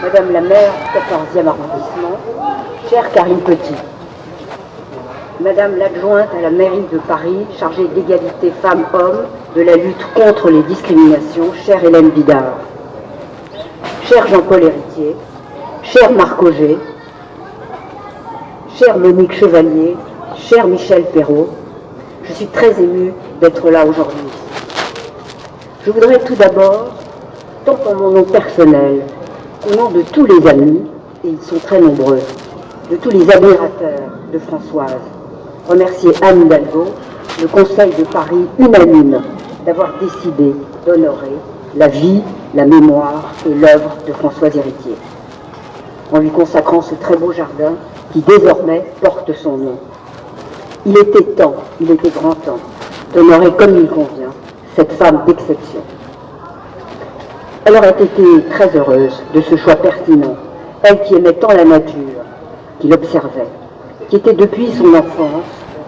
Madame la maire du 14e arrondissement, chère Karine Petit, Madame l'adjointe à la mairie de Paris, chargée de l'égalité femmes-hommes, de la lutte contre les discriminations, chère Hélène Bidard, cher Jean-Paul Héritier, cher Marc Auger, chère Monique Chevalier, cher Michel Perrault, je suis très émue d'être là aujourd'hui. Je voudrais tout d'abord, tant en mon nom personnel qu'au nom de tous les amis, et ils sont très nombreux, de tous les admirateurs de Françoise, remercier Anne Hidalgo, le Conseil de Paris unanime d'avoir décidé d'honorer la vie, la mémoire et l'œuvre de Françoise Héritier, en lui consacrant ce très beau jardin qui désormais porte son nom. Il était temps, il était grand temps d'honorer comme il convient cette femme d'exception. Elle aurait été très heureuse de ce choix pertinent, elle qui aimait tant la nature, qui l'observait, qui était depuis son enfance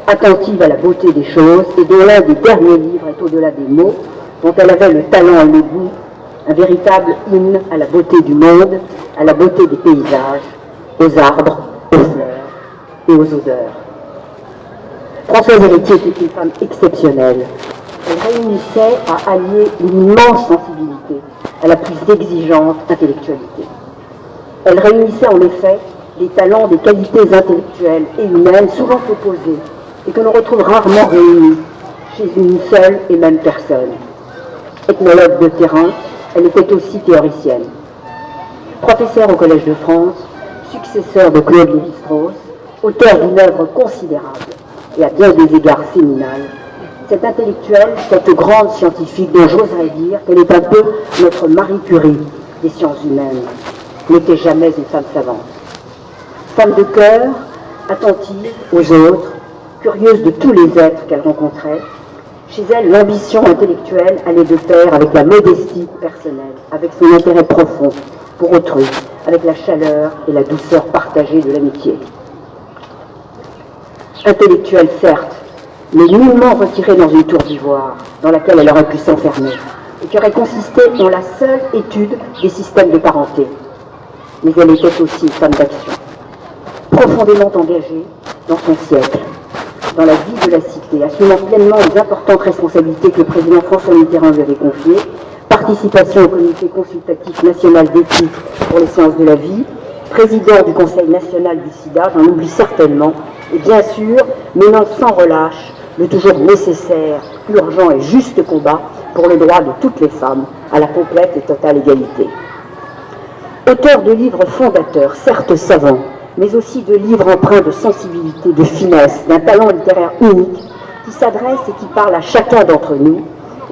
attentive à la beauté des choses et dont l'un des derniers livres est au-delà des mots, dont elle avait le talent et le goût, un véritable hymne à la beauté du monde, à la beauté des paysages, aux arbres, aux fleurs et aux odeurs. Françoise Héritier était une femme exceptionnelle. Elle réunissait à allier une immense sensibilité à la plus exigeante intellectualité. Elle réunissait en effet des talents, des qualités intellectuelles et humaines souvent opposées et que l'on retrouve rarement réunies chez une seule et même personne. Ethnologue de terrain, elle était aussi théoricienne. Professeure au Collège de France, successeur de Claude Lévi-Strauss, auteur d'une œuvre considérable et à bien des égards séminale, cette intellectuelle, cette grande scientifique dont j'oserais dire qu'elle est un peu notre Marie Curie des sciences humaines, n'était jamais une femme savante. Femme de cœur, attentive aux autres, curieuse de tous les êtres qu'elle rencontrait, chez elle, l'ambition intellectuelle allait de pair avec la modestie personnelle, avec son intérêt profond pour autrui, avec la chaleur et la douceur partagée de l'amitié. Intellectuelle, certes, mais nullement retirée dans une tour d'ivoire, dans laquelle elle aurait pu s'enfermer, et qui aurait consisté en la seule étude des systèmes de parenté. Mais elle était aussi une femme d'action, profondément engagée dans son siècle, dans la vie de la cité, assumant pleinement les importantes responsabilités que le président François Mitterrand lui avait confiées, participation au comité consultatif national d'éthique pour les sciences de la vie, président du Conseil national du sida, j'en oublie certainement, et bien sûr, menant sans relâche le toujours nécessaire, urgent et juste combat pour le droit de toutes les femmes à la complète et totale égalité. Auteur de livres fondateurs, certes savants, mais aussi de livres empreints de sensibilité, de finesse, d'un talent littéraire unique, qui s'adressent et qui parlent à chacun d'entre nous,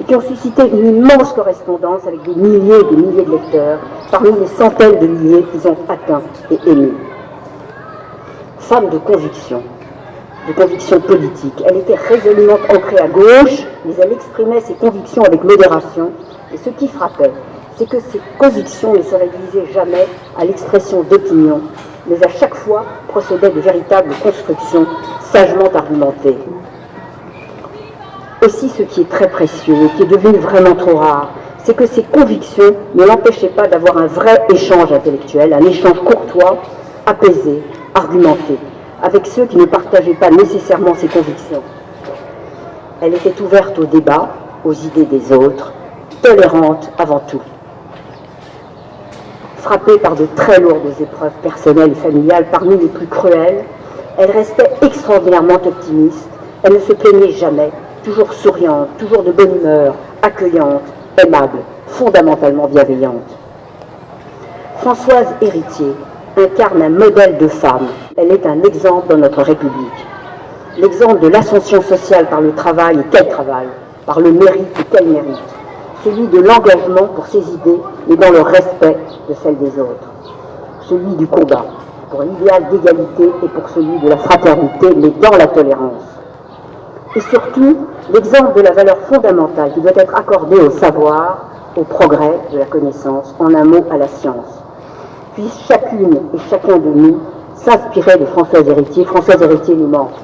et qui ont suscité une immense correspondance avec des milliers et des milliers de lecteurs, parmi les centaines de milliers qu'ils ont atteints et émus. Femme de conviction politique, elle était résolument ancrée à gauche, mais elle exprimait ses convictions avec modération, et ce qui frappait, c'est que ces convictions ne se réduisaient jamais à l'expression d'opinions, mais à chaque fois procédaient de véritables constructions sagement argumentées. Aussi, ce qui est très précieux et qui est devenu vraiment trop rare, c'est que ces convictions ne l'empêchaient pas d'avoir un vrai échange intellectuel, un échange courtois, apaisé, argumenté, avec ceux qui ne partageaient pas nécessairement ses convictions. Elle était ouverte au débat, aux idées des autres, tolérante avant tout. Frappée par de très lourdes épreuves personnelles et familiales, parmi les plus cruelles, elle restait extraordinairement optimiste, elle ne se plaignait jamais, toujours souriante, toujours de bonne humeur, accueillante, aimable, fondamentalement bienveillante. Françoise Héritier incarne un modèle de femme. Elle est un exemple dans notre République. L'exemple de l'ascension sociale par le travail, et quel travail, par le mérite, et quel mérite. Celui de l'engagement pour ses idées, mais dans le respect de celles des autres. Celui du combat pour l'idéal d'égalité et pour celui de la fraternité, mais dans la tolérance. Et surtout, l'exemple de la valeur fondamentale qui doit être accordée au savoir, au progrès de la connaissance, en un mot à la science. Puisse chacune et chacun de nous s'inspirer de Françoise Héritier. Françoise Héritier nous manque.